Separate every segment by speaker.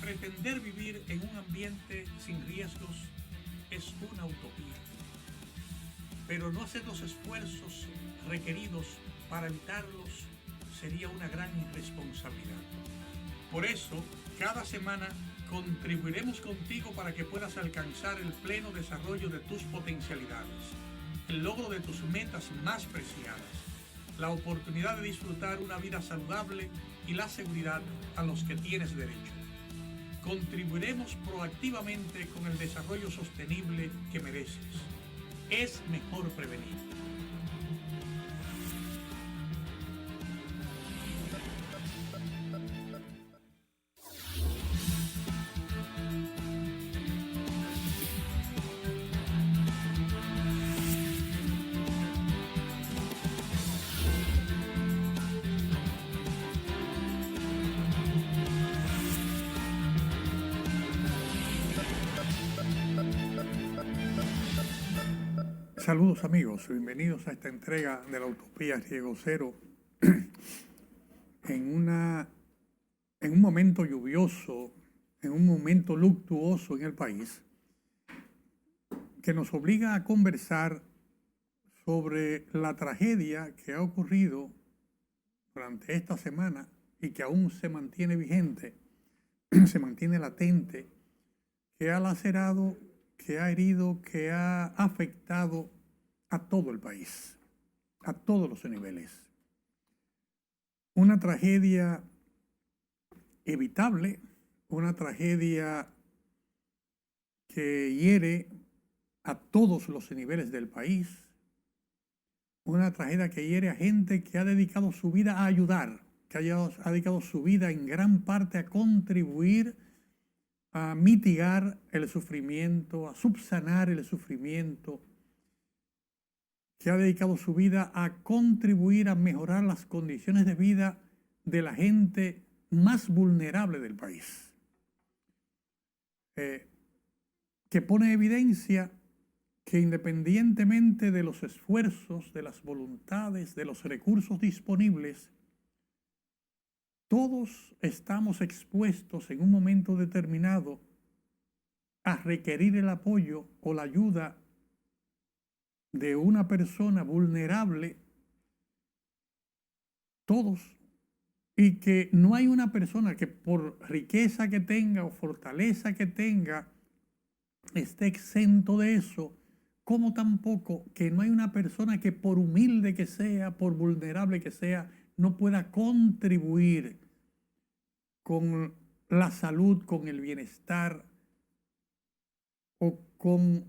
Speaker 1: Pretender vivir en un ambiente sin riesgos es una utopía, pero no hacer los esfuerzos requeridos para evitarlos sería una gran irresponsabilidad. Por eso, cada semana contribuiremos contigo para que puedas alcanzar el pleno desarrollo de tus potencialidades, el logro de tus metas más preciadas, la oportunidad de disfrutar una vida saludable y la seguridad a los que tienes derecho. Contribuiremos proactivamente con el desarrollo sostenible que mereces. Es mejor prevenir. Saludos amigos, bienvenidos a esta entrega de la Utopía Riego Cero en un momento lluvioso, en un momento luctuoso en el país, que nos obliga a conversar sobre la tragedia que ha ocurrido durante esta semana y que aún se mantiene vigente, se mantiene latente, que ha lacerado, que ha herido, que ha afectado a todo el país, a todos los niveles. Una tragedia evitable, una tragedia que hiere a todos los niveles del país, una tragedia que hiere a gente que ha dedicado su vida a ayudar, que ha dedicado su vida en gran parte a contribuir a mitigar el sufrimiento, a subsanar el sufrimiento, que ha dedicado su vida a contribuir a mejorar las condiciones de vida de la gente más vulnerable del país, que pone en evidencia que independientemente de los esfuerzos, de las voluntades, de los recursos disponibles, todos estamos expuestos en un momento determinado a requerir el apoyo o la ayuda de una persona vulnerable, todos, y que no hay una persona que por riqueza que tenga o fortaleza que tenga esté exento de eso, como tampoco que no hay una persona que por humilde que sea, por vulnerable que sea, no pueda contribuir con la salud, con el bienestar o con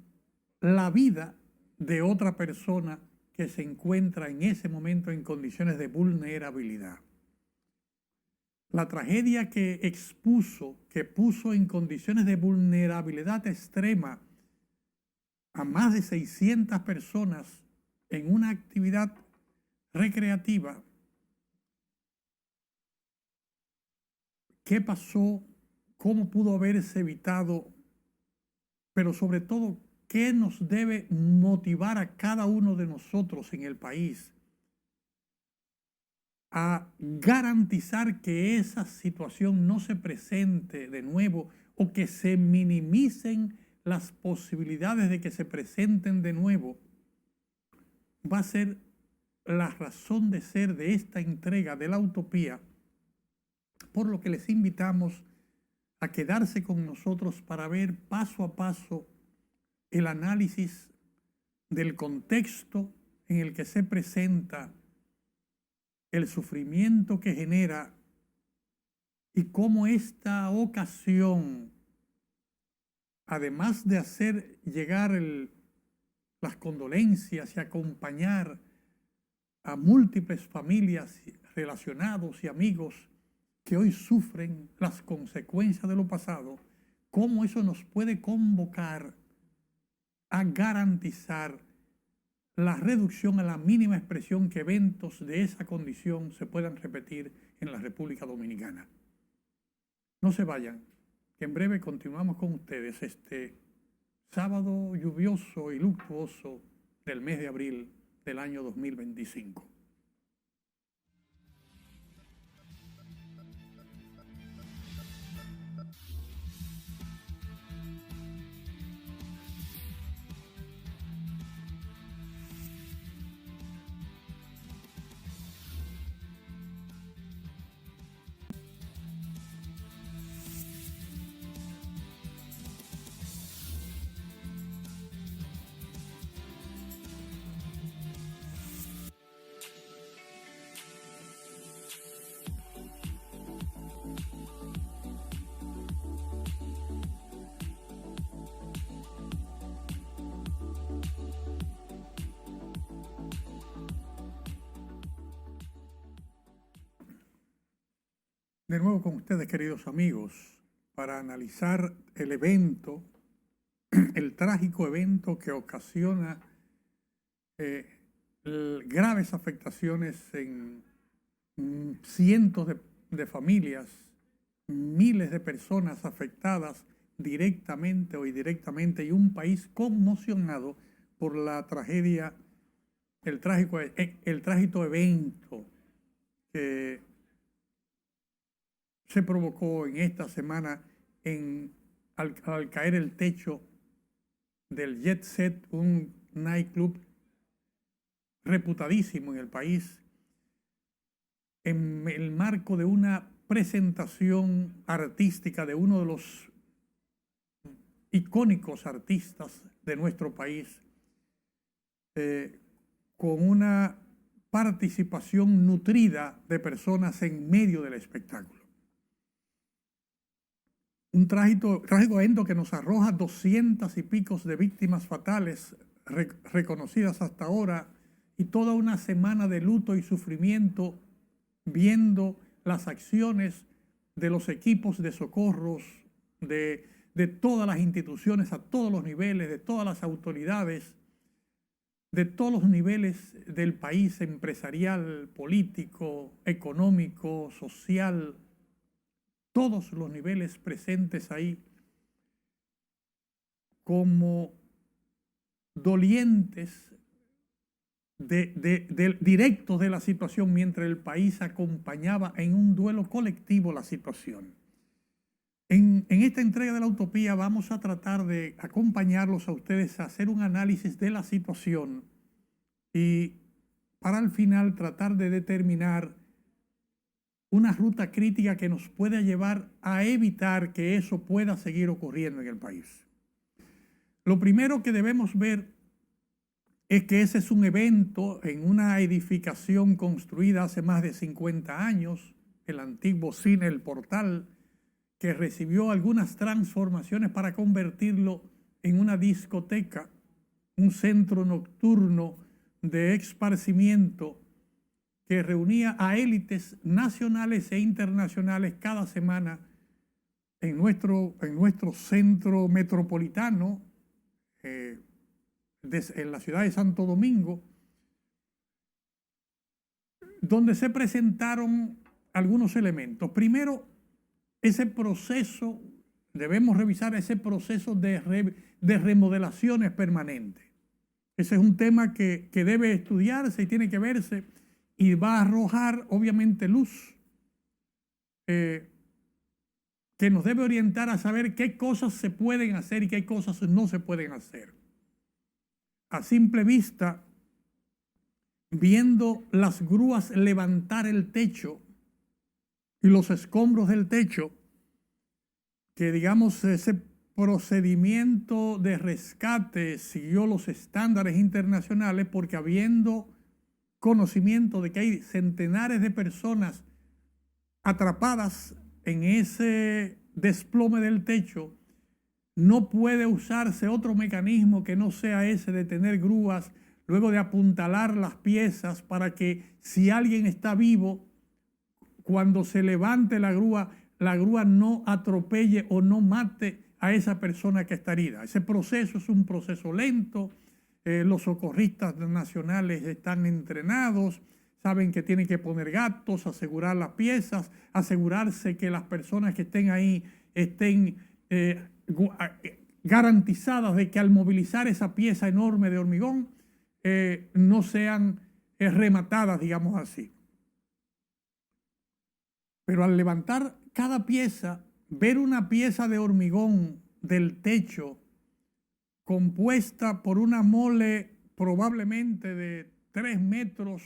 Speaker 1: la vida de otra persona que se encuentra en ese momento en condiciones de vulnerabilidad. La tragedia que puso en condiciones de vulnerabilidad extrema a más de 600 personas en una actividad recreativa. ¿Qué pasó? ¿Cómo pudo haberse evitado? Pero sobre todo, ¿qué nos debe motivar a cada uno de nosotros en el país a garantizar que esa situación no se presente de nuevo o que se minimicen las posibilidades de que se presenten de nuevo? Va a ser la razón de ser de esta entrega de la utopía, por lo que les invitamos a quedarse con nosotros para ver paso a paso el análisis del contexto en el que se presenta el sufrimiento que genera y cómo esta ocasión, además de hacer llegar las condolencias y acompañar a múltiples familias, relacionados y amigos que hoy sufren las consecuencias de lo pasado, cómo eso nos puede convocar a garantizar la reducción a la mínima expresión que eventos de esa condición se puedan repetir en la República Dominicana. No se vayan, que en breve continuamos con ustedes este sábado lluvioso y luctuoso del mes de abril del año 2025. De nuevo con ustedes, queridos amigos, para analizar el evento, el trágico evento que ocasiona graves afectaciones en cientos de familias, miles de personas afectadas directamente o indirectamente, y un país conmocionado por la tragedia, el trágico evento que se provocó en esta semana al caer el techo del Jet Set, un nightclub reputadísimo en el país, en el marco de una presentación artística de uno de los icónicos artistas de nuestro país, con una participación nutrida de personas en medio del espectáculo. Un trágico evento que nos arroja 200 y pico de víctimas fatales reconocidas hasta ahora, y toda una semana de luto y sufrimiento viendo las acciones de los equipos de socorros, de todas las instituciones a todos los niveles, de todas las autoridades, de todos los niveles del país, empresarial, político, económico, social, todos los niveles presentes ahí, como dolientes directos de la situación, mientras el país acompañaba en un duelo colectivo la situación. En esta entrega de la Utopía vamos a tratar de acompañarlos a ustedes a hacer un análisis de la situación y para al final tratar de determinar una ruta crítica que nos pueda llevar a evitar que eso pueda seguir ocurriendo en el país. Lo primero que debemos ver es que ese es un evento en una edificación construida hace más de 50 años, el antiguo cine El Portal, que recibió algunas transformaciones para convertirlo en una discoteca, un centro nocturno de esparcimiento que reunía a élites nacionales e internacionales cada semana en nuestro centro metropolitano, en la ciudad de Santo Domingo, donde se presentaron algunos elementos. Primero, ese proceso, debemos revisar ese proceso de remodelaciones permanentes. Ese es un tema que debe estudiarse y tiene que verse, y va a arrojar obviamente luz que nos debe orientar a saber qué cosas se pueden hacer y qué cosas no se pueden hacer. A simple vista, viendo las grúas levantar el techo y los escombros del techo, que digamos ese procedimiento de rescate siguió los estándares internacionales, porque habiendo conocimiento de que hay centenares de personas atrapadas en ese desplome del techo, no puede usarse otro mecanismo que no sea ese de tener grúas, luego de apuntalar las piezas para que si alguien está vivo, cuando se levante la grúa no atropelle o no mate a esa persona que está herida. Ese proceso es un proceso lento. Los socorristas nacionales están entrenados, saben que tienen que poner gatos, asegurar las piezas, asegurarse que las personas que estén ahí estén garantizadas de que al movilizar esa pieza enorme de hormigón no sean rematadas, digamos así. Pero al levantar cada pieza, ver una pieza de hormigón del techo compuesta por una mole probablemente de 3 metros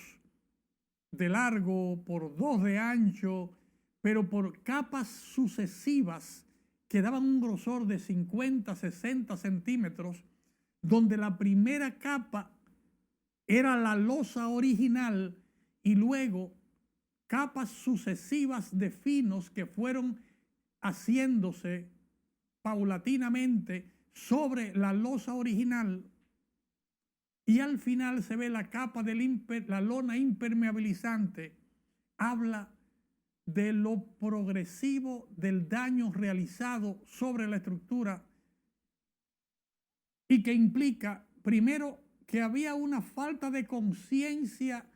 Speaker 1: de largo por 2 de ancho, pero por capas sucesivas que daban un grosor de 50, 60 centímetros, donde la primera capa era la losa original y luego capas sucesivas de finos que fueron haciéndose paulatinamente sobre la losa original, y al final se ve la capa la lona impermeabilizante. Habla de lo progresivo del daño realizado sobre la estructura y que implica, primero, que había una falta de conciencia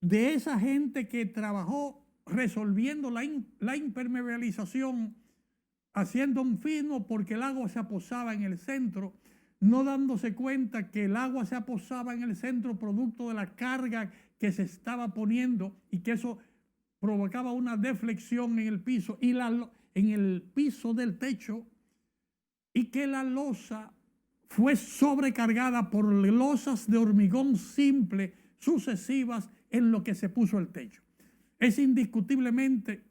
Speaker 1: de esa gente que trabajó resolviendo la impermeabilización, haciendo un fino porque el agua se aposaba en el centro, no dándose cuenta que el agua se aposaba en el centro producto de la carga que se estaba poniendo y que eso provocaba una deflexión en el piso y en el piso del techo, y que la losa fue sobrecargada por losas de hormigón simple sucesivas en lo que se puso el techo. Es indiscutiblemente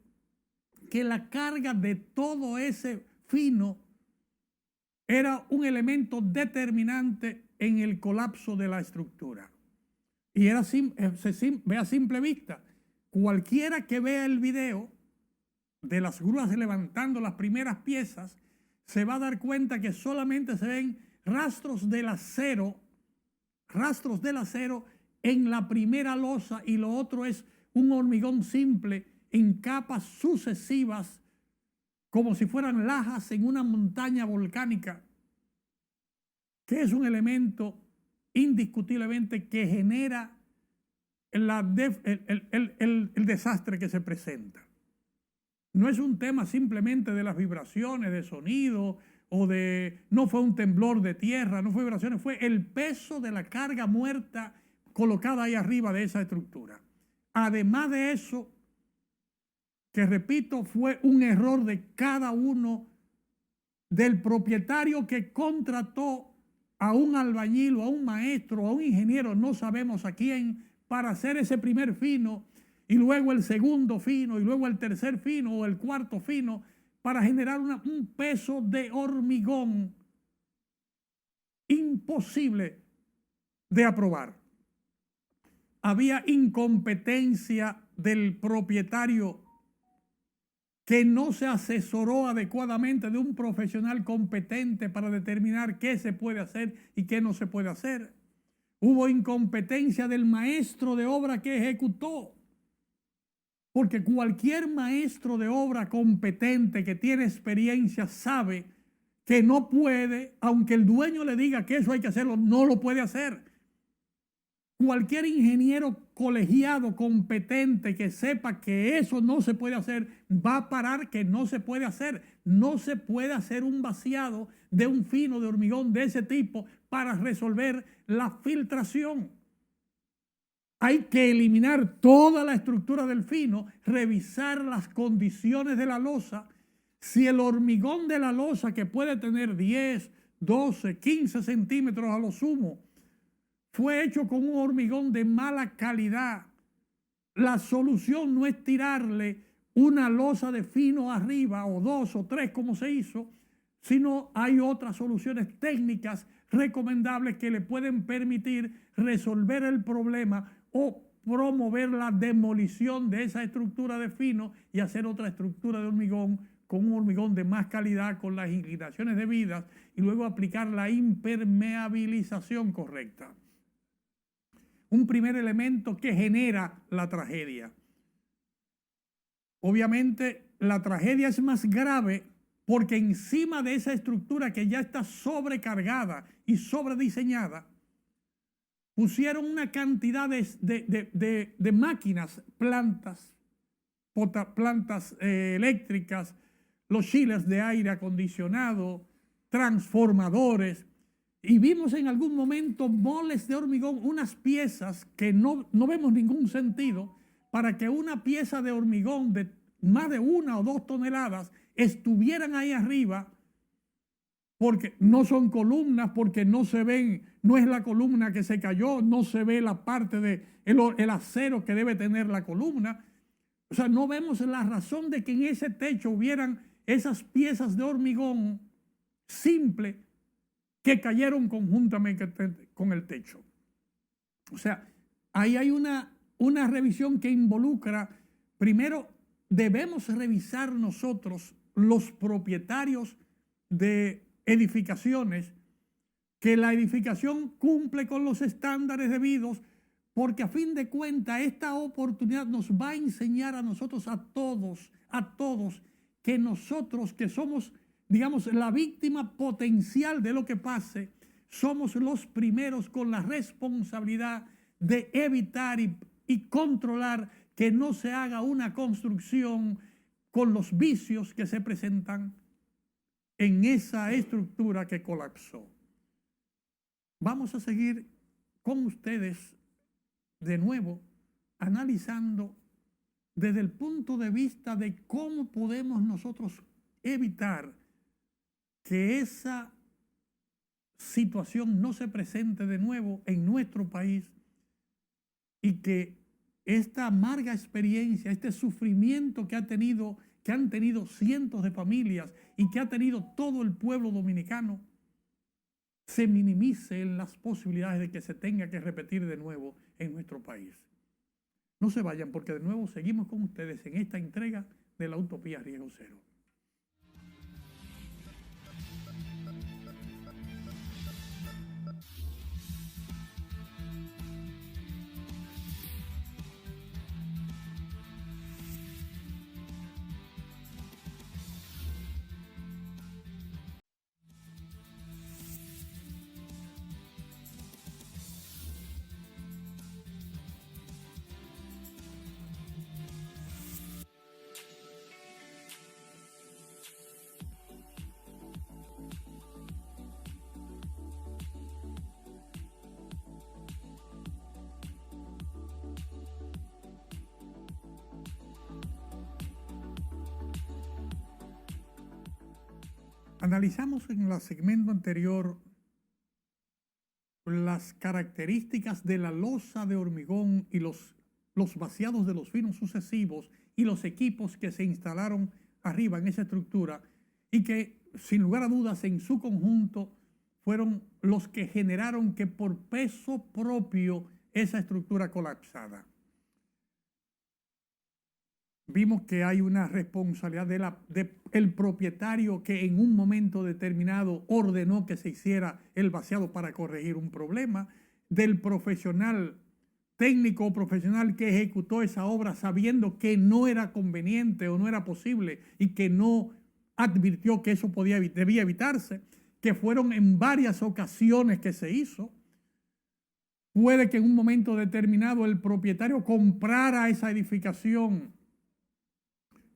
Speaker 1: que la carga de todo ese fino era un elemento determinante en el colapso de la estructura. Y era ve a simple vista. Cualquiera que vea el video de las grúas levantando las primeras piezas se va a dar cuenta que solamente se ven rastros del acero en la primera losa, y lo otro es un hormigón simple en capas sucesivas, como si fueran lajas en una montaña volcánica, que es un elemento indiscutiblemente que genera el desastre que se presenta. No es un tema simplemente de las vibraciones de sonido no fue un temblor de tierra, no fue vibraciones, fue el peso de la carga muerta colocada ahí arriba de esa estructura. Además de eso, que repito, fue un error de cada uno, del propietario que contrató a un albañil o a un maestro o a un ingeniero, no sabemos a quién, para hacer ese primer fino y luego el segundo fino y luego el tercer fino o el cuarto fino, para generar un peso de hormigón imposible de aprobar. Había incompetencia del propietario, que no se asesoró adecuadamente de un profesional competente para determinar qué se puede hacer y qué no se puede hacer. Hubo incompetencia del maestro de obra que ejecutó, porque cualquier maestro de obra competente que tiene experiencia sabe que no puede, aunque el dueño le diga que eso hay que hacerlo, no lo puede hacer. Cualquier ingeniero colegiado competente que sepa que eso no se puede hacer, va a parar que no se puede hacer. No se puede hacer un vaciado de un fino de hormigón de ese tipo para resolver la filtración. Hay que eliminar toda la estructura del fino, revisar las condiciones de la losa. Si el hormigón de la losa, que puede tener 10, 12, 15 centímetros a lo sumo, fue hecho con un hormigón de mala calidad, la solución no es tirarle una losa de fino arriba o 2 o 3 como se hizo, sino hay otras soluciones técnicas recomendables que le pueden permitir resolver el problema o promover la demolición de esa estructura de fino y hacer otra estructura de hormigón con un hormigón de más calidad, con las inclinaciones debidas, y luego aplicar la impermeabilización correcta. Un primer elemento que genera la tragedia. Obviamente la tragedia es más grave porque encima de esa estructura que ya está sobrecargada y sobrediseñada, pusieron una cantidad de máquinas, plantas eléctricas, los chillers de aire acondicionado, transformadores, y vimos en algún momento moles de hormigón, unas piezas que no vemos ningún sentido, para que una pieza de hormigón de más de 1 o 2 toneladas estuvieran ahí arriba, porque no son columnas, porque no se ven, no es la columna que se cayó, no se ve la parte de el acero que debe tener la columna. O sea, no vemos la razón de que en ese techo hubieran esas piezas de hormigón simple que cayeron conjuntamente con el techo. O sea, ahí hay una revisión que involucra, primero, debemos revisar nosotros, los propietarios de edificaciones, que la edificación cumple con los estándares debidos, porque a fin de cuentas esta oportunidad nos va a enseñar a nosotros, a todos, que nosotros que somos, digamos, la víctima potencial de lo que pase, somos los primeros con la responsabilidad de evitar y controlar que no se haga una construcción con los vicios que se presentan en esa estructura que colapsó. Vamos a seguir con ustedes de nuevo analizando desde el punto de vista de cómo podemos nosotros evitar que esa situación no se presente de nuevo en nuestro país y que esta amarga experiencia, este sufrimiento que han tenido cientos de familias y que ha tenido todo el pueblo dominicano, se minimice en las posibilidades de que se tenga que repetir de nuevo en nuestro país. No se vayan porque de nuevo seguimos con ustedes en esta entrega de la Utopía Riesgo Cero. Analizamos en el segmento anterior las características de la losa de hormigón y los vaciados de los finos sucesivos y los equipos que se instalaron arriba en esa estructura y que sin lugar a dudas en su conjunto fueron los que generaron que por peso propio esa estructura colapsara. Vimos que hay una responsabilidad del propietario que en un momento determinado ordenó que se hiciera el vaciado para corregir un problema, del profesional, técnico o profesional que ejecutó esa obra sabiendo que no era conveniente o no era posible y que no advirtió que eso debía evitarse, que fueron en varias ocasiones que se hizo. Puede que en un momento determinado el propietario comprara esa edificación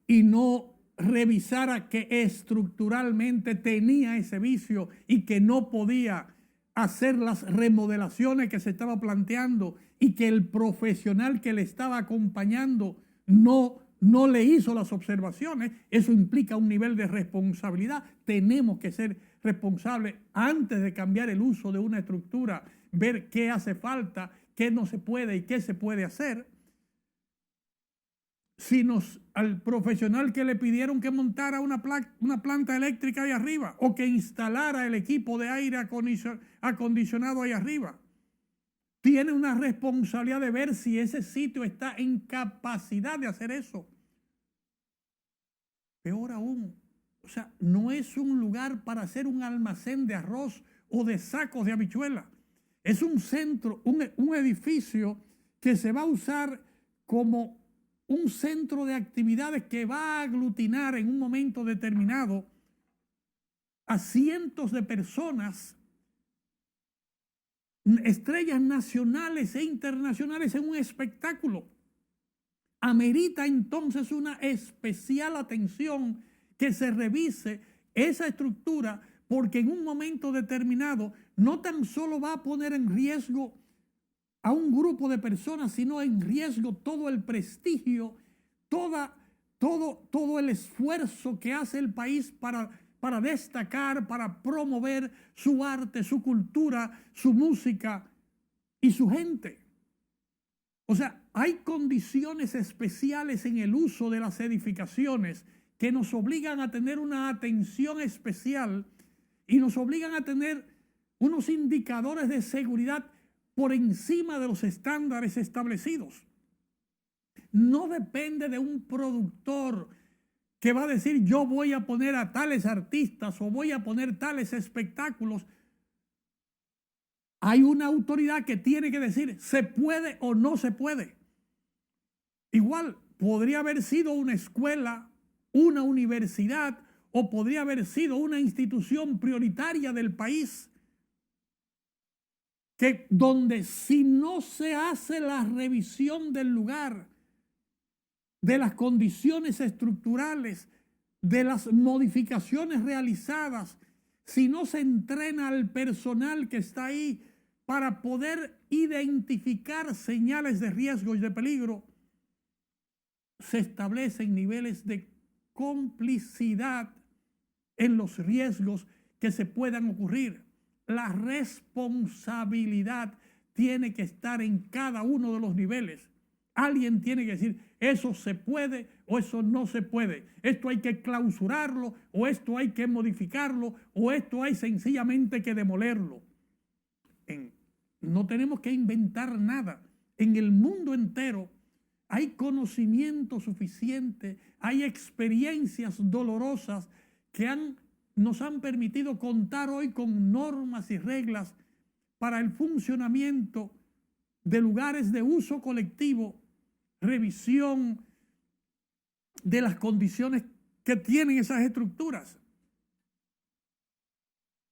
Speaker 1: y no revisara que estructuralmente tenía ese vicio y que no podía hacer las remodelaciones que se estaba planteando y que el profesional que le estaba acompañando no le hizo las observaciones. Eso implica un nivel de responsabilidad. Tenemos que ser responsables antes de cambiar el uso de una estructura, ver qué hace falta, qué no se puede y qué se puede hacer. Si al profesional que le pidieron que montara una planta eléctrica ahí arriba o que instalara el equipo de aire acondicionado ahí arriba, tiene una responsabilidad de ver si ese sitio está en capacidad de hacer eso. Peor aún, o sea, no es un lugar para hacer un almacén de arroz o de sacos de habichuela. Es un centro, un edificio que se va a usar como un centro de actividades que va a aglutinar en un momento determinado a cientos de personas, estrellas nacionales e internacionales en un espectáculo. Amerita entonces una especial atención que se revise esa estructura, porque en un momento determinado no tan solo va a poner en riesgo a un grupo de personas, sino en riesgo todo el prestigio, todo el esfuerzo que hace el país para destacar, para promover su arte, su cultura, su música y su gente. O sea, hay condiciones especiales en el uso de las edificaciones que nos obligan a tener una atención especial y nos obligan a tener unos indicadores de seguridad por encima de los estándares establecidos. No depende de un productor que va a decir yo voy a poner a tales artistas o voy a poner tales espectáculos hay una autoridad que tiene que decir se puede o no se puede. Igual podría haber sido una escuela, una universidad, o podría haber sido una institución prioritaria del país, que donde si no se hace la revisión del lugar, de las condiciones estructurales, de las modificaciones realizadas, si no se entrena al personal que está ahí para poder identificar señales de riesgo y de peligro, se establecen niveles de complicidad en los riesgos que se puedan ocurrir. La responsabilidad tiene que estar en cada uno de los niveles. Alguien tiene que decir, eso se puede o eso no se puede. Esto hay que clausurarlo o esto hay que modificarlo o esto hay sencillamente que demolerlo. No tenemos que inventar nada. En el mundo entero hay conocimiento suficiente, hay experiencias dolorosas que nos han permitido contar hoy con normas y reglas para el funcionamiento de lugares de uso colectivo, revisión de las condiciones que tienen esas estructuras.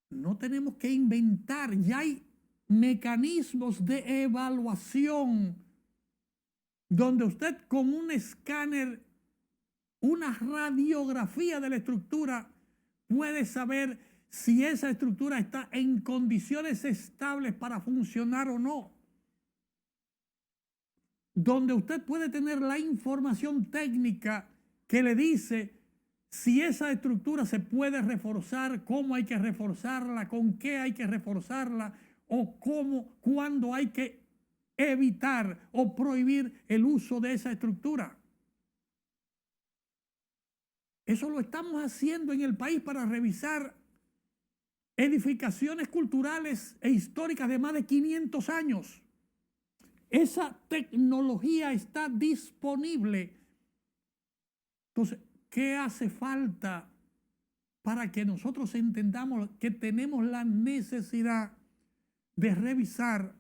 Speaker 1: No tenemos que inventar, ya hay mecanismos de evaluación donde usted con un escáner, una radiografía de la estructura, puede saber si esa estructura está en condiciones estables para funcionar o no. Donde usted puede tener la información técnica que le dice si esa estructura se puede reforzar, cómo hay que reforzarla, con qué hay que reforzarla o cuándo hay que evitar o prohibir el uso de esa estructura. Eso lo estamos haciendo en el país para revisar edificaciones culturales e históricas de más de 500 años. Esa tecnología está disponible. Entonces, ¿qué hace falta para que nosotros entendamos que tenemos la necesidad de revisar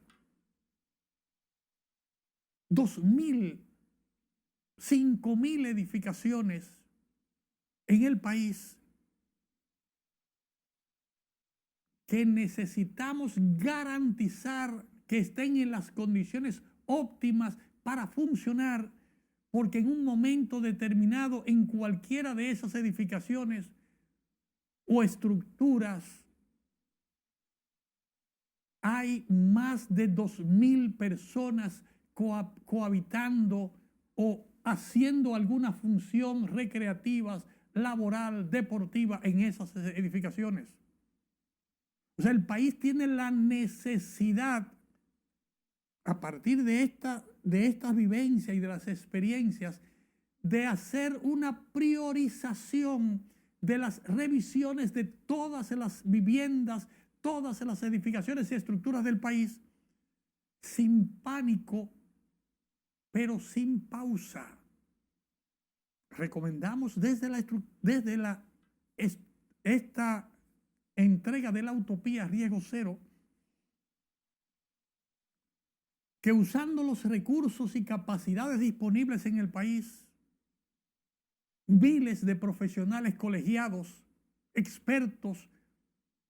Speaker 1: 2.000, 5.000 edificaciones en el país que necesitamos garantizar que estén en las condiciones óptimas para funcionar, porque en un momento determinado en cualquiera de esas edificaciones o estructuras hay más de 2.000 personas cohabitando o haciendo alguna función recreativa, laboral, deportiva en esas edificaciones. O sea, el país tiene la necesidad, a partir de estas vivencias y de las experiencias, de hacer una priorización de las revisiones de todas las viviendas, todas las edificaciones y estructuras del país, sin pánico, pero sin pausa. Recomendamos desde esta entrega de la utopía Riesgo Cero que usando los recursos y capacidades disponibles en el país, miles de profesionales colegiados, expertos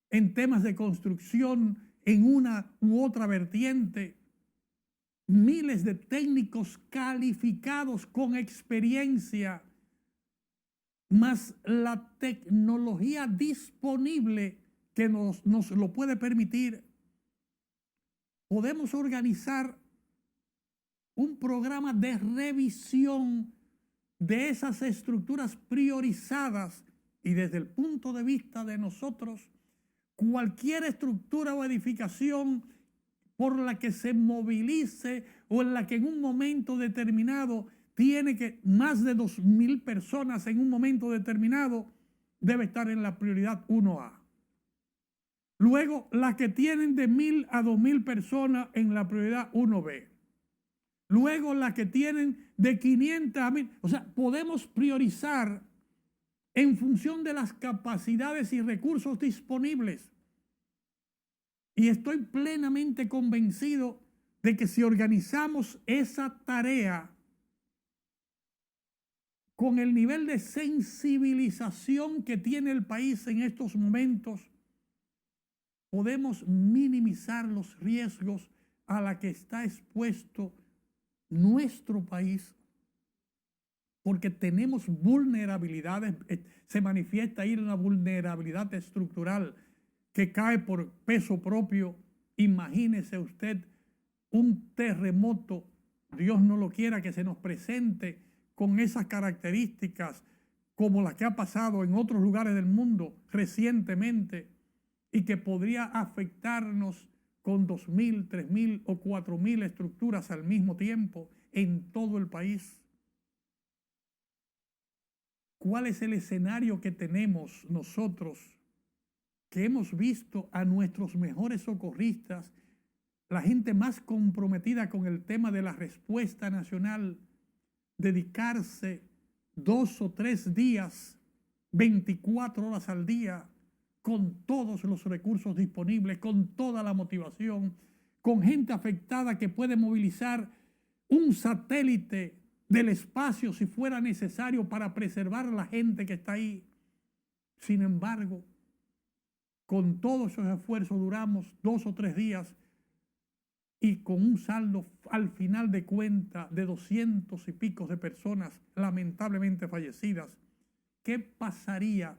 Speaker 1: en temas de construcción en una u otra vertiente, miles de técnicos calificados con experiencia, más la tecnología disponible que nos lo puede permitir, podemos organizar un programa de revisión de esas estructuras priorizadas y desde el punto de vista de nosotros, cualquier estructura o edificación por la que se movilice o en la que en un momento determinado tiene que más de 2.000 personas en un momento determinado, debe estar en la prioridad 1A. Luego, las que tienen de 1.000 a 2.000 personas en la prioridad 1B. Luego, las que tienen de 500 a 1.000. O sea, podemos priorizar en función de las capacidades y recursos disponibles. Y estoy plenamente convencido de que si organizamos esa tarea con el nivel de sensibilización que tiene el país en estos momentos, podemos minimizar los riesgos a la que está expuesto nuestro país, porque tenemos vulnerabilidades, se manifiesta ahí una vulnerabilidad estructural que cae por peso propio. Imagínese usted un terremoto, Dios no lo quiera, que se nos presente con esas características como las que ha pasado en otros lugares del mundo recientemente y que podría afectarnos con 2.000, 3.000 o 4.000 estructuras al mismo tiempo en todo el país. ¿Cuál es el escenario que tenemos nosotros, que hemos visto a nuestros mejores socorristas, la gente más comprometida con el tema de la respuesta nacional, dedicarse 2 o 3 días, 24 horas al día, con todos los recursos disponibles, con toda la motivación, con gente afectada que puede movilizar un satélite del espacio si fuera necesario para preservar a la gente que está ahí? Sin embargo, con todos esos esfuerzos duramos 2 o 3 días y con un saldo al final de cuentas de 200 y pico de personas lamentablemente fallecidas. ¿Qué pasaría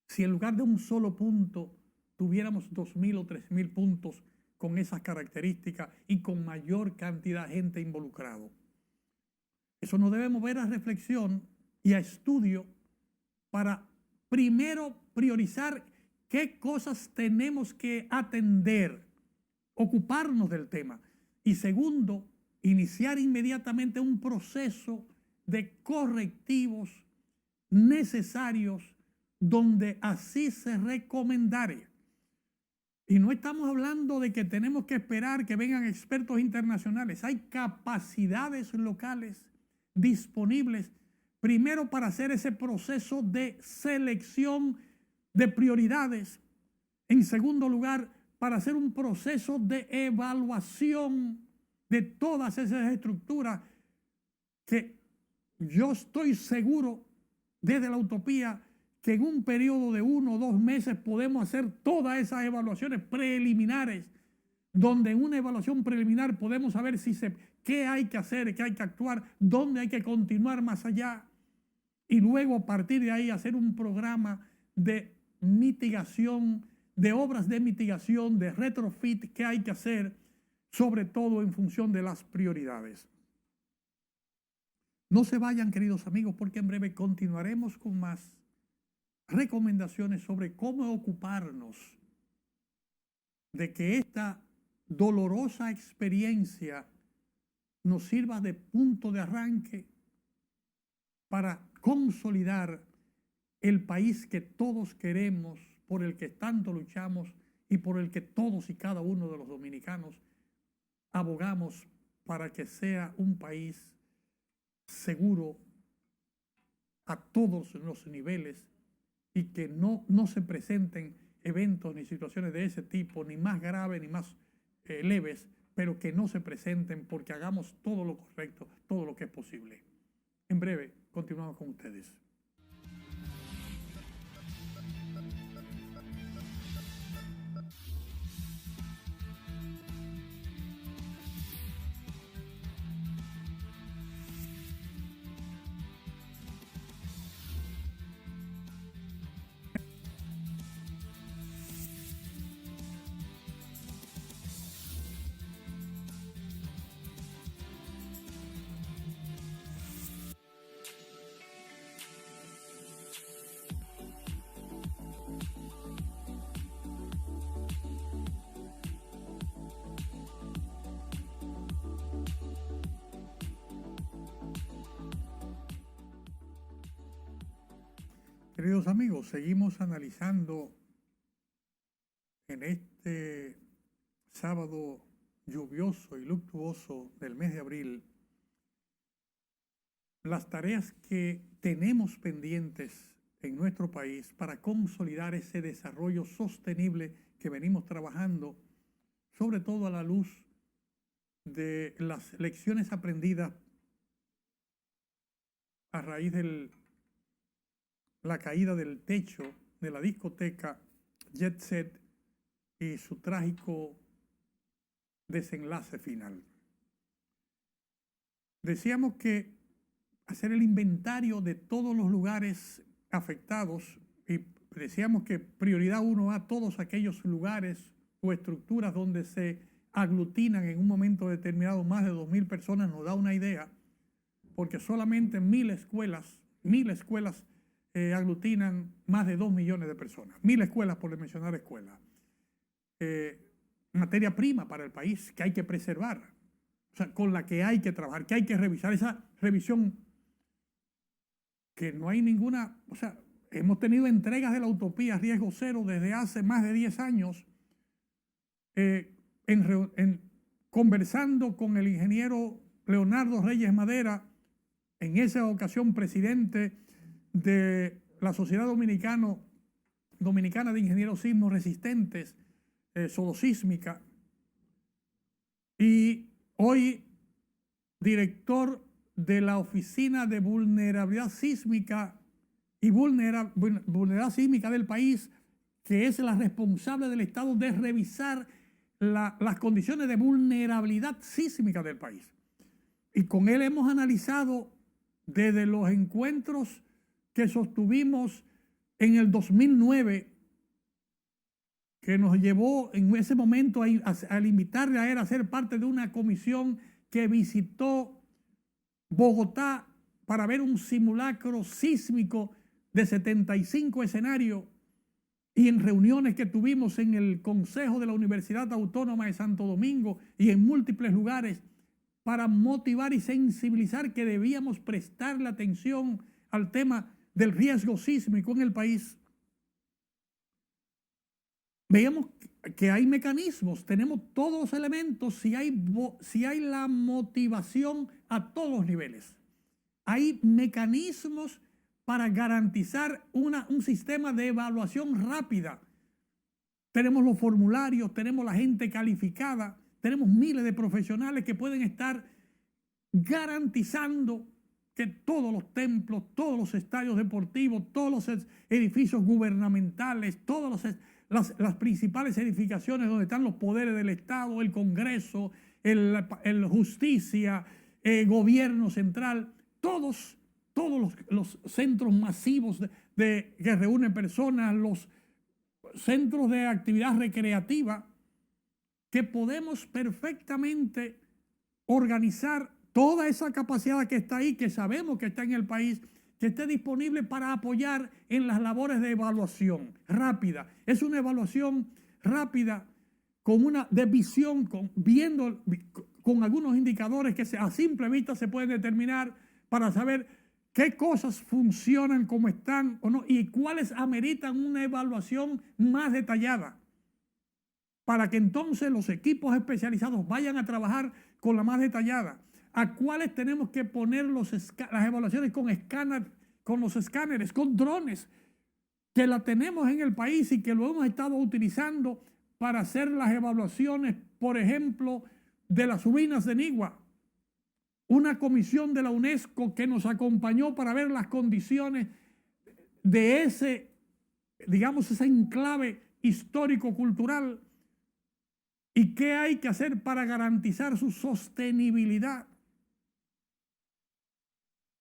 Speaker 1: si en lugar de un solo punto tuviéramos 2.000 o 3.000 puntos con esas características y con mayor cantidad de gente involucrado? Eso nos debe mover a reflexión y a estudio para primero priorizar qué cosas tenemos que atender, ocuparnos del tema. Y segundo, iniciar inmediatamente un proceso de correctivos necesarios donde así se recomendare. Y no estamos hablando de que tenemos que esperar que vengan expertos internacionales. Hay capacidades locales disponibles, primero para hacer ese proceso de selección de prioridades. En segundo lugar, para hacer un proceso de evaluación de todas esas estructuras que yo estoy seguro desde la utopía que en un periodo de 1 o 2 meses podemos hacer todas esas evaluaciones preliminares, donde en una evaluación preliminar podemos saber qué hay que hacer, qué hay que actuar, dónde hay que continuar más allá, y luego a partir de ahí hacer un programa de mitigación, de obras de mitigación, de retrofit que hay que hacer, sobre todo en función de las prioridades. No se vayan, queridos amigos, porque en breve continuaremos con más recomendaciones sobre cómo ocuparnos de que esta dolorosa experiencia nos sirva de punto de arranque para consolidar el país que todos queremos, por el que tanto luchamos y por el que todos y cada uno de los dominicanos abogamos para que sea un país seguro a todos los niveles y que no se presenten eventos ni situaciones de ese tipo, ni más graves ni más leves, pero que no se presenten porque hagamos todo lo correcto, todo lo que es posible. En breve, continuamos con ustedes. Queridos amigos, seguimos analizando en este sábado lluvioso y luctuoso del mes de abril las tareas que tenemos pendientes en nuestro país para consolidar ese desarrollo sostenible que venimos trabajando, sobre todo a la luz de las lecciones aprendidas a raíz de la caída del techo de la discoteca Jet Set y su trágico desenlace final. Decíamos que hacer el inventario de todos los lugares afectados y decíamos que prioridad 1 a todos aquellos lugares o estructuras donde se aglutinan en un momento determinado más de 2.000 personas nos da una idea, porque solamente 1.000 escuelas aglutinan más de 2 millones de personas. 1.000 escuelas, por mencionar escuelas. Materia prima para el país que hay que preservar, o sea, con la que hay que trabajar, que hay que revisar. Esa revisión que no hay ninguna, o sea, hemos tenido entregas de la utopía riesgo cero desde hace más de 10 años, conversando con el ingeniero Leonardo Reyes Madera, en esa ocasión presidente de la Sociedad Dominicana de Ingenieros Sismos Resistentes, Sodosísmica, y hoy director de la Oficina de Vulnerabilidad Sísmica y Vulnerabilidad Sísmica del país, que es la responsable del Estado de revisar las condiciones de vulnerabilidad sísmica del país. Y con él hemos analizado desde los encuentros que sostuvimos en el 2009, que nos llevó en ese momento al invitarle a él a ser parte de una comisión que visitó Bogotá para ver un simulacro sísmico de 75 escenarios, y en reuniones que tuvimos en el Consejo de la Universidad Autónoma de Santo Domingo y en múltiples lugares para motivar y sensibilizar que debíamos prestarle atención al tema del riesgo sísmico en el país. Veíamos que hay mecanismos, tenemos todos los elementos, si hay la motivación a todos los niveles. Hay mecanismos para garantizar un sistema de evaluación rápida. Tenemos los formularios, tenemos la gente calificada, tenemos miles de profesionales que pueden estar garantizando que todos los templos, todos los estadios deportivos, todos los edificios gubernamentales, todas las principales edificaciones donde están los poderes del Estado, el Congreso, el Justicia, el Gobierno Central, todos los centros masivos que reúnen personas, los centros de actividad recreativa, que podemos perfectamente organizar toda esa capacidad que está ahí, que sabemos que está en el país, que esté disponible para apoyar en las labores de evaluación rápida. Es una evaluación rápida con una visión, viendo con algunos indicadores que a simple vista se pueden determinar para saber qué cosas funcionan como están o no y cuáles ameritan una evaluación más detallada, para que entonces los equipos especializados vayan a trabajar con la más detallada. A cuáles tenemos que poner las evaluaciones con los escáneres, con drones, que la tenemos en el país y que lo hemos estado utilizando para hacer las evaluaciones, por ejemplo, de las ruinas de Nigua. Una comisión de la UNESCO que nos acompañó para ver las condiciones de ese enclave histórico-cultural y qué hay que hacer para garantizar su sostenibilidad.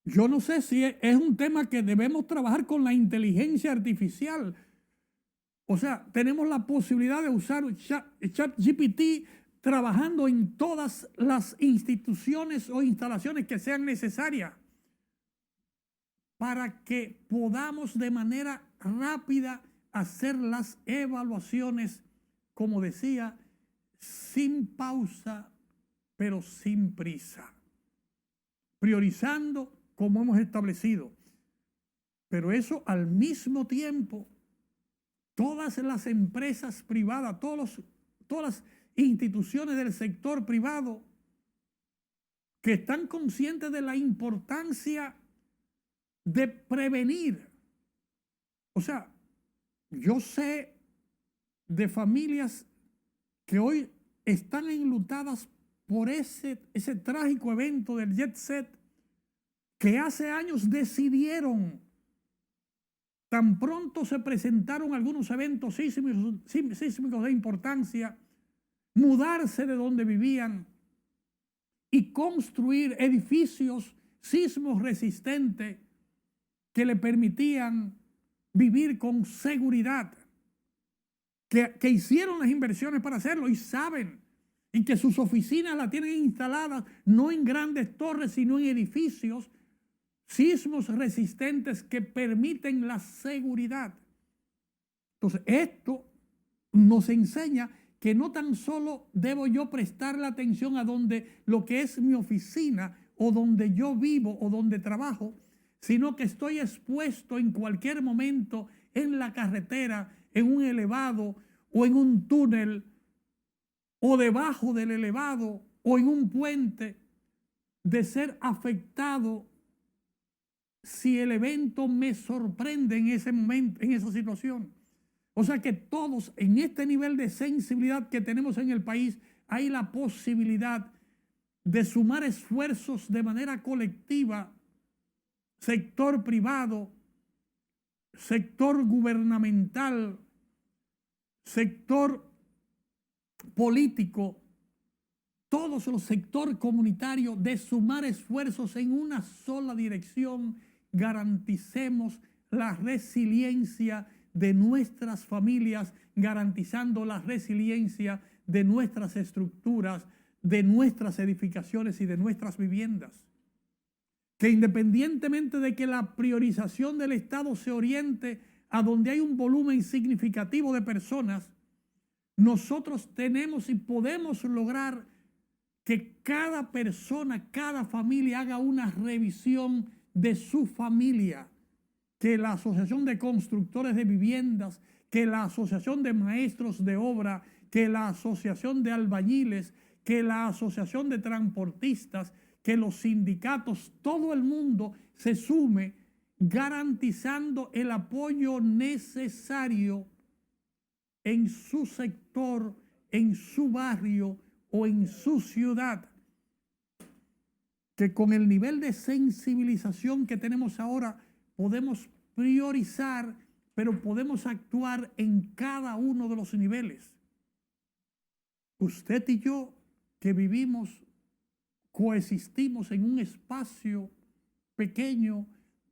Speaker 1: Yo no sé si es un tema que debemos trabajar con la inteligencia artificial. O sea, tenemos la posibilidad de usar ChatGPT trabajando en todas las instituciones o instalaciones que sean necesarias para que podamos de manera rápida hacer las evaluaciones, como decía, sin pausa, pero sin prisa, priorizando como hemos establecido. Pero eso al mismo tiempo, todas las empresas privadas, todas las instituciones del sector privado que están conscientes de la importancia de prevenir O sea, yo sé de familias que hoy están enlutadas por ese trágico evento del jet set, que hace años decidieron, tan pronto se presentaron algunos eventos sísmicos de importancia, mudarse de donde vivían y construir edificios sismos resistentes que le permitían vivir con seguridad, que hicieron las inversiones para hacerlo y saben, y que sus oficinas las tienen instaladas no en grandes torres, sino en edificios sismos resistentes que permiten la seguridad. Entonces, esto nos enseña que no tan solo debo yo prestarle atención a donde lo que es mi oficina o donde yo vivo o donde trabajo, sino que estoy expuesto en cualquier momento en la carretera, en un elevado o en un túnel o debajo del elevado o en un puente, de ser afectado si el evento me sorprende en ese momento, en esa situación. O sea que todos en este nivel de sensibilidad que tenemos en el país, hay la posibilidad de sumar esfuerzos de manera colectiva, sector privado, sector gubernamental, sector político, todos los sectores comunitarios, de sumar esfuerzos en una sola dirección. Garanticemos la resiliencia de nuestras familias, garantizando la resiliencia de nuestras estructuras, de nuestras edificaciones y de nuestras viviendas. Que independientemente de que la priorización del Estado se oriente a donde hay un volumen significativo de personas, nosotros tenemos y podemos lograr que cada persona, cada familia haga una revisión de su familia, que la Asociación de Constructores de Viviendas, que la Asociación de Maestros de Obra, que la Asociación de Albañiles, que la Asociación de Transportistas, que los sindicatos, todo el mundo se sume, garantizando el apoyo necesario en su sector, en su barrio o en su ciudad. Que con el nivel de sensibilización que tenemos ahora podemos priorizar, pero podemos actuar en cada uno de los niveles. Usted y yo, que vivimos, coexistimos en un espacio pequeño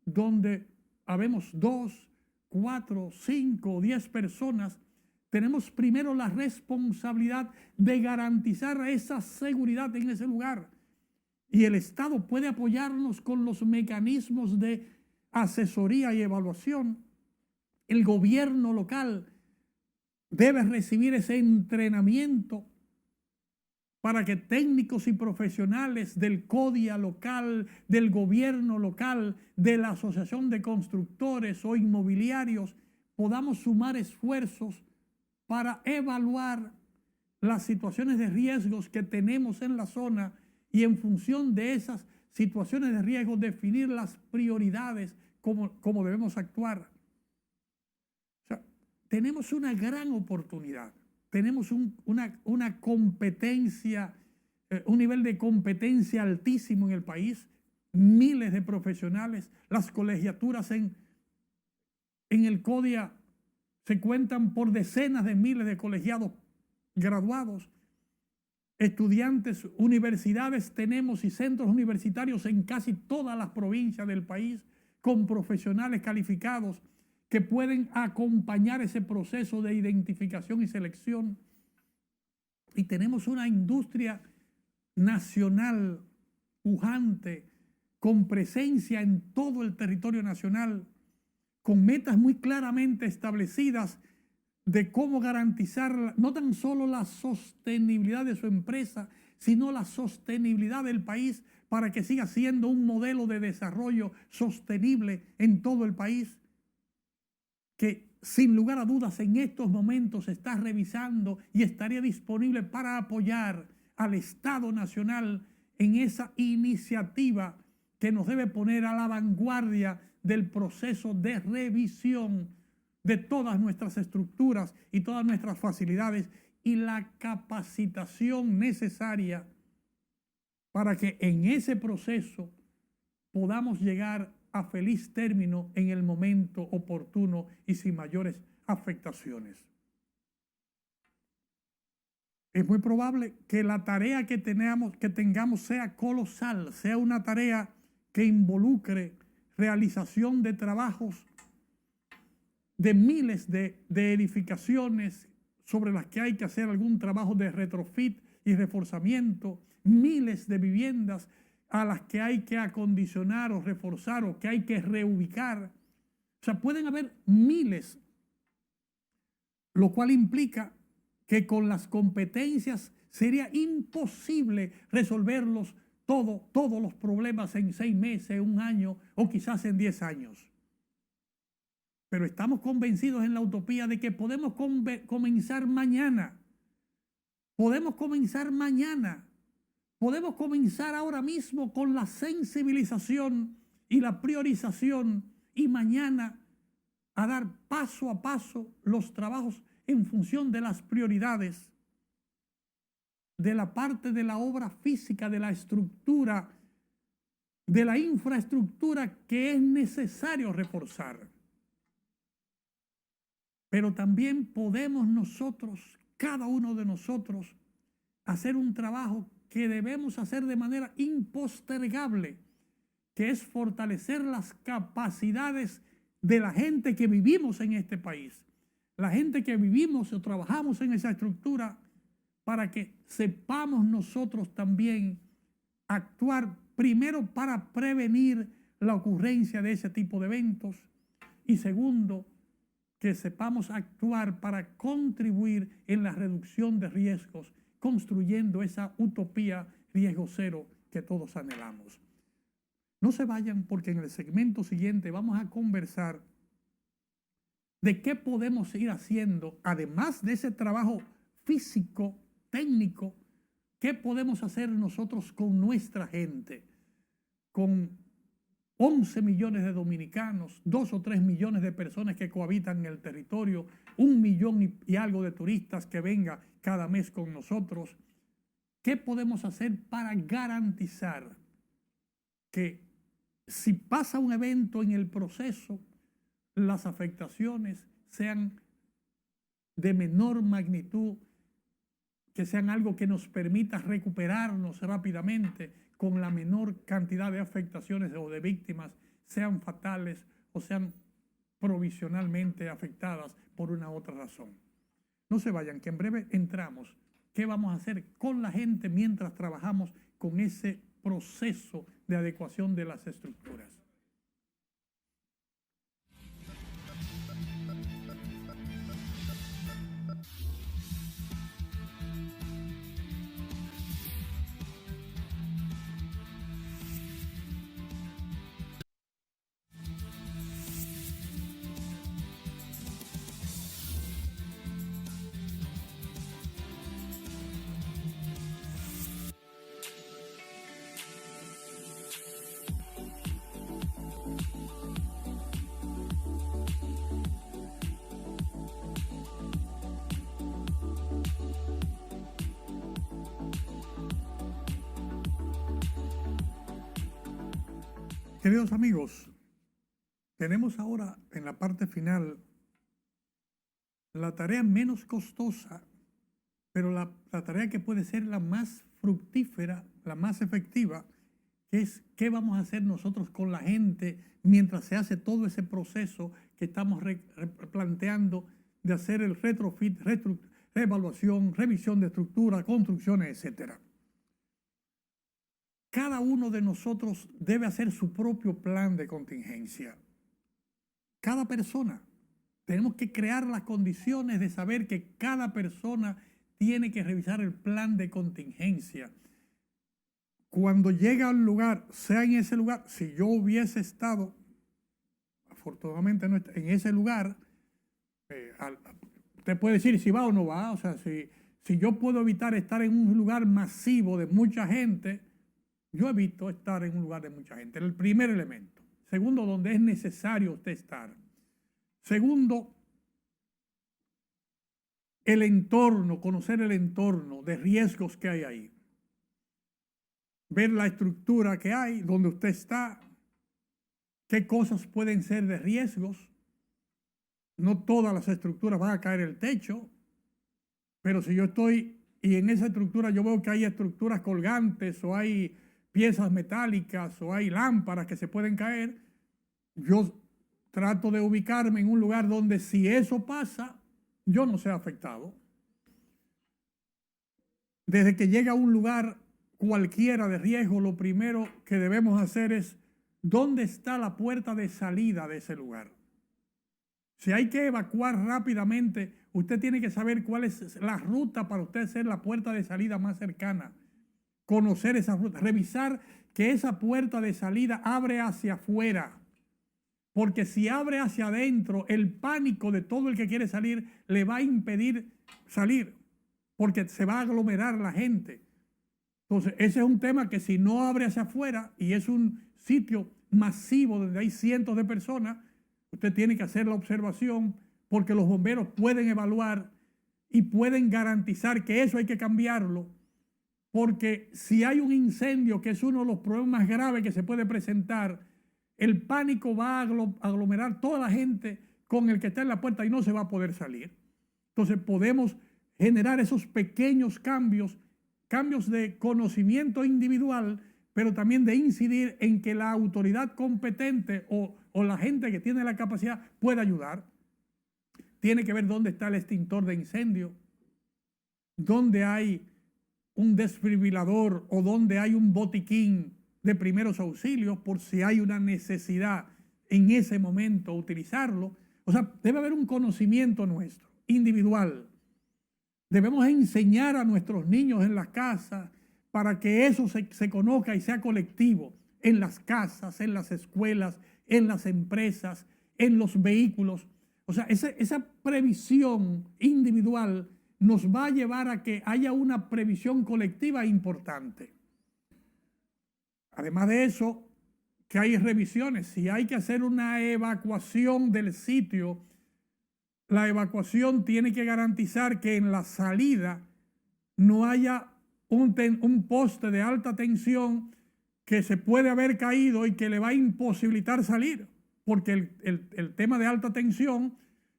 Speaker 1: donde habemos 2, 4, 5, 10 personas, tenemos primero la responsabilidad de garantizar esa seguridad en ese lugar. Y el Estado puede apoyarnos con los mecanismos de asesoría y evaluación. El gobierno local debe recibir ese entrenamiento para que técnicos y profesionales del CODIA local, del gobierno local, de la Asociación de Constructores o Inmobiliarios, podamos sumar esfuerzos para evaluar las situaciones de riesgos que tenemos en la zona y en función de esas situaciones de riesgo definir las prioridades, cómo debemos actuar. O sea, tenemos una gran oportunidad, tenemos una competencia, un nivel de competencia altísimo en el país, miles de profesionales, las colegiaturas en el CODIA se cuentan por decenas de miles de colegiados graduados, estudiantes, universidades tenemos y centros universitarios en casi todas las provincias del país con profesionales calificados que pueden acompañar ese proceso de identificación y selección. Y tenemos una industria nacional pujante, con presencia en todo el territorio nacional, con metas muy claramente establecidas de cómo garantizar no tan solo la sostenibilidad de su empresa, sino la sostenibilidad del país para que siga siendo un modelo de desarrollo sostenible en todo el país, que sin lugar a dudas en estos momentos se está revisando y estaría disponible para apoyar al Estado Nacional en esa iniciativa que nos debe poner a la vanguardia del proceso de revisión de todas nuestras estructuras y todas nuestras facilidades y la capacitación necesaria para que en ese proceso podamos llegar a feliz término en el momento oportuno y sin mayores afectaciones. Es muy probable que la tarea que tengamos sea colosal, sea una tarea que involucre realización de trabajos de miles de edificaciones sobre las que hay que hacer algún trabajo de retrofit y reforzamiento, miles de viviendas a las que hay que acondicionar o reforzar o que hay que reubicar. O sea, pueden haber miles, lo cual implica que con las competencias sería imposible resolverlos todos los problemas en 6 meses, 1 año o quizás en 10 años. Pero estamos convencidos en la utopía de que podemos comenzar mañana. Podemos comenzar mañana. Podemos comenzar ahora mismo con la sensibilización y la priorización y mañana a dar paso a paso los trabajos en función de las prioridades, de la parte de la obra física, de la estructura, de la infraestructura que es necesario reforzar. Pero también podemos nosotros, cada uno de nosotros, hacer un trabajo que debemos hacer de manera impostergable, que es fortalecer las capacidades de la gente que vivimos en este país, la gente que vivimos o trabajamos en esa estructura, para que sepamos nosotros también actuar primero para prevenir la ocurrencia de ese tipo de eventos y segundo, que sepamos actuar para contribuir en la reducción de riesgos, construyendo esa utopía riesgo cero que todos anhelamos. No se vayan porque en el segmento siguiente vamos a conversar de qué podemos ir haciendo, además de ese trabajo físico, técnico, qué podemos hacer nosotros con nuestra gente, con 11 millones de dominicanos, 2 o 3 millones de personas que cohabitan en el territorio, 1 millón y algo de turistas que vengan cada mes con nosotros. ¿Qué podemos hacer para garantizar que si pasa un evento en el proceso, las afectaciones sean de menor magnitud, que sean algo que nos permita recuperarnos rápidamente con la menor cantidad de afectaciones o de víctimas, sean fatales o sean provisionalmente afectadas por una u otra razón? No se vayan, que en breve entramos. ¿Qué vamos a hacer con la gente mientras trabajamos con ese proceso de adecuación de las estructuras? Queridos amigos, tenemos ahora en la parte final la tarea menos costosa, pero la tarea que puede ser la más fructífera, la más efectiva, que es qué vamos a hacer nosotros con la gente mientras se hace todo ese proceso que estamos planteando de hacer el retrofit, reevaluación, revisión de estructura, construcciones, etcétera. Cada uno de nosotros debe hacer su propio plan de contingencia. Cada persona. Tenemos que crear las condiciones de saber que cada persona tiene que revisar el plan de contingencia. Cuando llega al lugar, sea en ese lugar, si yo hubiese estado, afortunadamente no en ese lugar, usted puede decir si va o no va. O sea, si yo puedo evitar estar en un lugar masivo de mucha gente, yo evito estar en un lugar de mucha gente. El primer elemento. Segundo, donde es necesario usted estar. Segundo, el entorno, conocer el entorno de riesgos que hay ahí. Ver la estructura que hay, donde usted está, qué cosas pueden ser de riesgos. No todas las estructuras van a caer el techo, pero si yo estoy y en esa estructura yo veo que hay estructuras colgantes o hay piezas metálicas o hay lámparas que se pueden caer, yo trato de ubicarme en un lugar donde si eso pasa, yo no sea afectado. Desde que llega a un lugar cualquiera de riesgo, lo primero que debemos hacer es dónde está la puerta de salida de ese lugar. Si hay que evacuar rápidamente, usted tiene que saber cuál es la ruta para usted ser la puerta de salida más cercana. Conocer esa ruta, revisar que esa puerta de salida abre hacia afuera. Porque si abre hacia adentro, el pánico de todo el que quiere salir le va a impedir salir, porque se va a aglomerar la gente. Entonces, ese es un tema que si no abre hacia afuera y es un sitio masivo donde hay cientos de personas, usted tiene que hacer la observación porque los bomberos pueden evaluar y pueden garantizar que eso hay que cambiarlo, porque si hay un incendio, que es uno de los problemas más graves que se puede presentar, el pánico va a aglomerar toda la gente con el que está en la puerta y no se va a poder salir. Entonces podemos generar esos pequeños cambios de conocimiento individual, pero también de incidir en que la autoridad competente o la gente que tiene la capacidad pueda ayudar. Tiene que ver dónde está el extintor de incendio, dónde hay un desfibrilador o dónde hay un botiquín de primeros auxilios por si hay una necesidad en ese momento utilizarlo. O sea, debe haber un conocimiento nuestro, individual. Debemos enseñar a nuestros niños en las casas para que eso se conozca y sea colectivo, en las casas, en las escuelas, en las empresas, en los vehículos. O sea, esa previsión individual nos va a llevar a que haya una previsión colectiva importante. Además de eso, que hay revisiones. Si hay que hacer una evacuación del sitio, la evacuación tiene que garantizar que en la salida no haya un poste de alta tensión que se puede haber caído y que le va a imposibilitar salir. Porque el tema de alta tensión,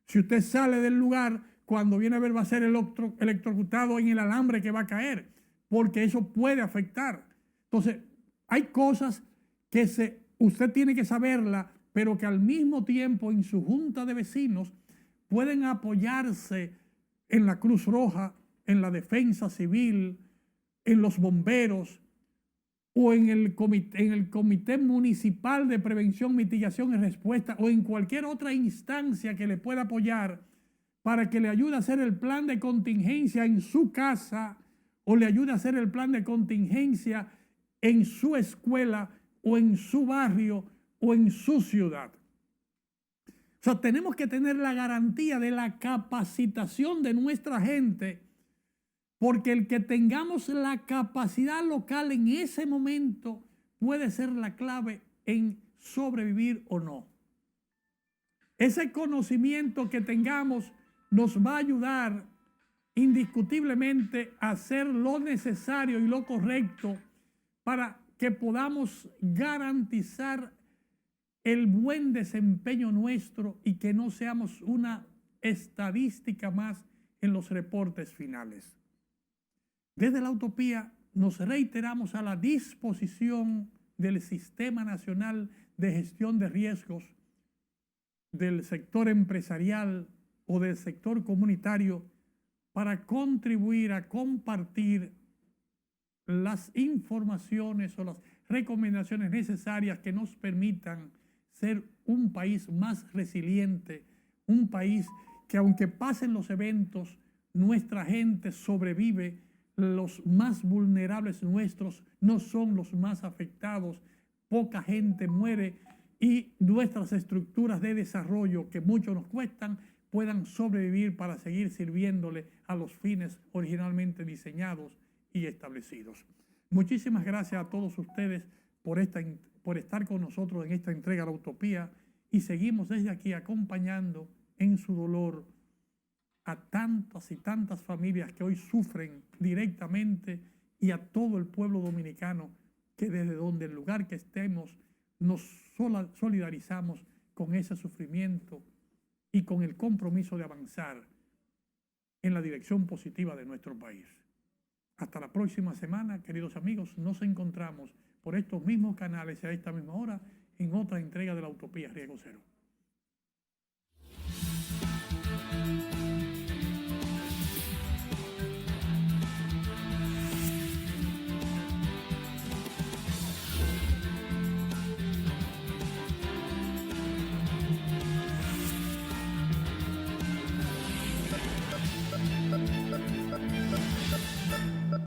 Speaker 1: si usted sale del lugar, cuando viene a ver va a ser electrocutado en el alambre que va a caer, porque eso puede afectar. Entonces, hay cosas que usted tiene que saberla, pero que al mismo tiempo en su junta de vecinos pueden apoyarse en la Cruz Roja, en la Defensa Civil, en los bomberos o en el Comité Municipal de Prevención, Mitigación y Respuesta o en cualquier otra instancia que le pueda apoyar para que le ayude a hacer el plan de contingencia en su casa o le ayude a hacer el plan de contingencia en su escuela o en su barrio o en su ciudad. O sea, tenemos que tener la garantía de la capacitación de nuestra gente, porque el que tengamos la capacidad local en ese momento puede ser la clave en sobrevivir o no. Ese conocimiento que tengamos nos va a ayudar indiscutiblemente a hacer lo necesario y lo correcto para que podamos garantizar el buen desempeño nuestro y que no seamos una estadística más en los reportes finales. Desde la Utopía nos reiteramos a la disposición del Sistema Nacional de Gestión de Riesgos, del sector empresarial o del sector comunitario para contribuir a compartir las informaciones o las recomendaciones necesarias que nos permitan ser un país más resiliente, un país que aunque pasen los eventos, nuestra gente sobrevive, los más vulnerables nuestros no son los más afectados, poca gente muere y nuestras estructuras de desarrollo que mucho nos cuestan puedan sobrevivir para seguir sirviéndole a los fines originalmente diseñados y establecidos. Muchísimas gracias a todos ustedes por estar con nosotros en esta entrega a la Utopía y seguimos desde aquí acompañando en su dolor a tantas y tantas familias que hoy sufren directamente y a todo el pueblo dominicano que desde donde el lugar que estemos nos solidarizamos con ese sufrimiento y con el compromiso de avanzar en la dirección positiva de nuestro país. Hasta la próxima semana, queridos amigos, nos encontramos por estos mismos canales a esta misma hora en otra entrega de la Utopía Riesgo Cero.